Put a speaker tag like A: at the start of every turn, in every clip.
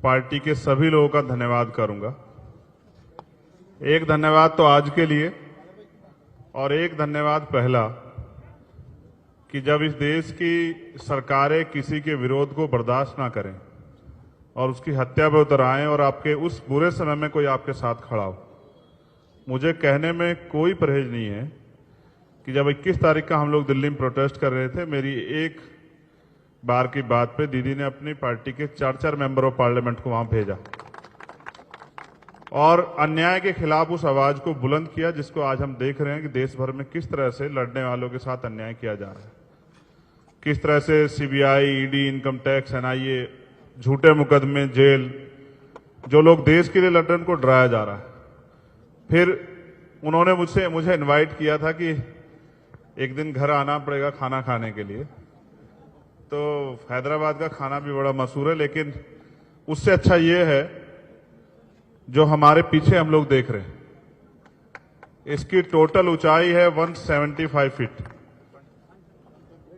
A: Party के सभी लोगों का धन्यवाद करूंगा। एक धन्यवाद तो आज के लिए और एक धन्यवाद पहला कि जब इस देश की सरकारें किसी के विरोध को बर्दाश्त ना करें और उसकी हत्या पे उतर आएं और आपके उस बुरे समय में कोई आपके साथ खड़ा हो। मुझे कहने में कोई परहेज नहीं है कि जब 21 तारीख का हम लोग दिल्ली में प्रोटेस्ट कर रहे थे, मेरी एक बार की बात पे दीदी ने अपनी पार्टी के 4 मेंबर ऑफ पार्लियामेंट को वहां भेजा और अन्याय के खिलाफ उस आवाज को बुलंद किया, जिसको आज हम देख रहे हैं कि देश भर में किस तरह से लड़ने वालों के साथ अन्याय किया जा रहा है, किस तरह से CBI, ED, income tax, NIA, झूठे मुकदमे, जेल, जो लोग देश के लिए लड़ रहे हैं उनको डराया जा रहा है। फिर उन्होंने मुझे इनवाइट किया था कि एक दिन घर आना पड़ेगा खाना खाने के लिए। तो हैदराबाद का खाना भी बड़ा मशहूर है, लेकिन उससे अच्छा ये है जो हमारे पीछे हम लोग देख रहे हैं। इसकी टोटल ऊंचाई है 175 फीट,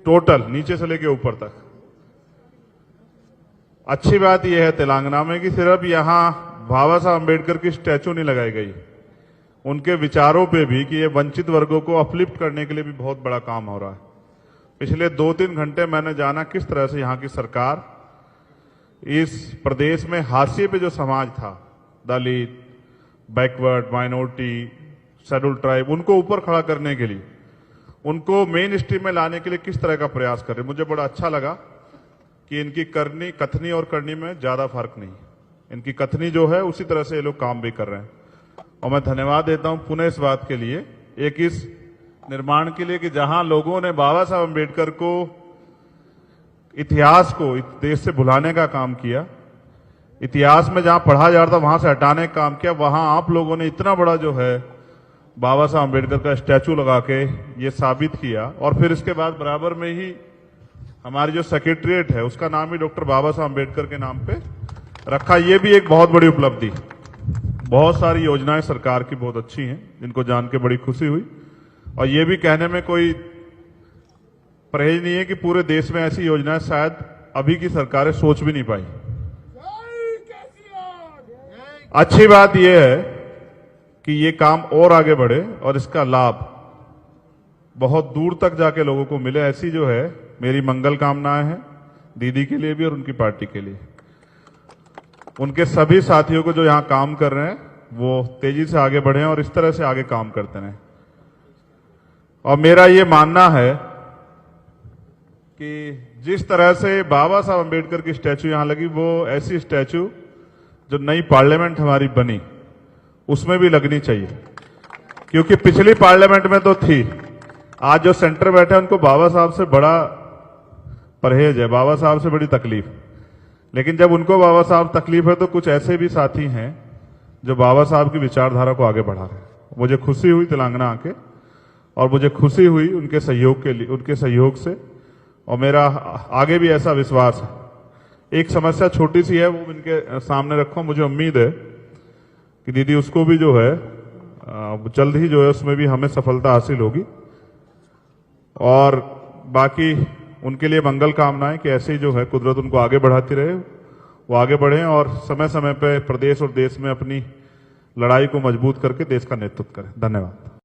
A: टोटल नीचे से लेके ऊपर तक। अच्छी बात यह है तेलंगाना में कि सिर्फ यहां बाबा साहब अम्बेडकर की स्टैचू नहीं लगाई गई, उनके विचारों पे भी कि ये वंचित वर्गों को अपलिफ्ट करने के लिए भी बहुत बड़ा काम हो रहा है। पिछले 2-3 घंटे मैंने जाना किस तरह से यहां की सरकार इस प्रदेश में हाशिए पे जो समाज था, दलित, बैकवर्ड, माइनॉरिटी, शेड्यूल ट्राइब, उनको ऊपर खड़ा करने के लिए, उनको मेन स्ट्रीम में लाने के लिए किस तरह का प्रयास कर रहे। मुझे बड़ा अच्छा लगा कि इनकी कथनी और करनी में ज्यादा फर्क नहीं, इनकी कथनी जो है उसी तरह से ये लोग काम भी कर रहे हैं। और मैं धन्यवाद देता हूं पुनः इस बात के लिए, एक इस निर्माण के लिए कि जहां लोगों ने बाबा साहब अम्बेडकर को, इतिहास को इस देश से भुलाने का काम किया, इतिहास में जहां पढ़ा जा रहा था वहां से हटाने का काम किया, वहां आप लोगों ने इतना बड़ा जो है बाबा साहब अम्बेडकर का स्टैचू लगा के ये साबित किया। और फिर इसके बाद बराबर में ही हमारी जो सेक्रेटरिएट है उसका नाम ही डॉक्टर बाबा साहब अम्बेडकर के नाम पे रखा। ये भी एक बहुत बड़ी उपलब्धि। बहुत सारी योजनाएं सरकार की बहुत अच्छी हैं, जिनको जान के बड़ी खुशी हुई। और ये भी कहने में कोई परहेज नहीं है कि पूरे देश में ऐसी योजनाएं शायद अभी की सरकारें सोच भी नहीं पाई। अच्छी बात यह है कि ये काम और आगे बढ़े और इसका लाभ बहुत दूर तक जाके लोगों को मिले, ऐसी जो है मेरी मंगल कामनाएं हैं दीदी के लिए भी और उनकी पार्टी के लिए। उनके सभी साथियों को जो यहां काम कर रहे हैं वो तेजी से आगे बढ़े और इस तरह से आगे काम करते रहें। और मेरा ये मानना है कि जिस तरह से बाबा साहब अम्बेडकर की स्टैचू यहां लगी, वो ऐसी स्टैचू जो नई पार्लियामेंट हमारी बनी उसमें भी लगनी चाहिए, क्योंकि पिछली पार्लियामेंट में तो थी। आज जो सेंटर बैठे हैं उनको बाबा साहब से बड़ा परहेज है, बाबा साहब से बड़ी तकलीफ। लेकिन जब उनको बाबा साहब तकलीफ है तो कुछ ऐसे भी साथी हैं जो बाबा साहब की विचारधारा को आगे बढ़ा रहे हैं। मुझे खुशी हुई तेलंगाना आके, और मुझे खुशी हुई उनके सहयोग के लिए, उनके सहयोग से। और मेरा आगे भी ऐसा विश्वास है। एक समस्या छोटी सी है, वो इनके सामने रखो। मुझे उम्मीद है कि दीदी उसको भी जो है जल्द ही जो है उसमें भी हमें सफलता हासिल होगी। और बाकी उनके लिए मंगल कामनाएं कि ऐसे ही जो है कुदरत उनको आगे बढ़ाती रहे, वो आगे बढ़ें और समय समय पर प्रदेश और देश में अपनी लड़ाई को मजबूत करके देश का नेतृत्व करें। धन्यवाद।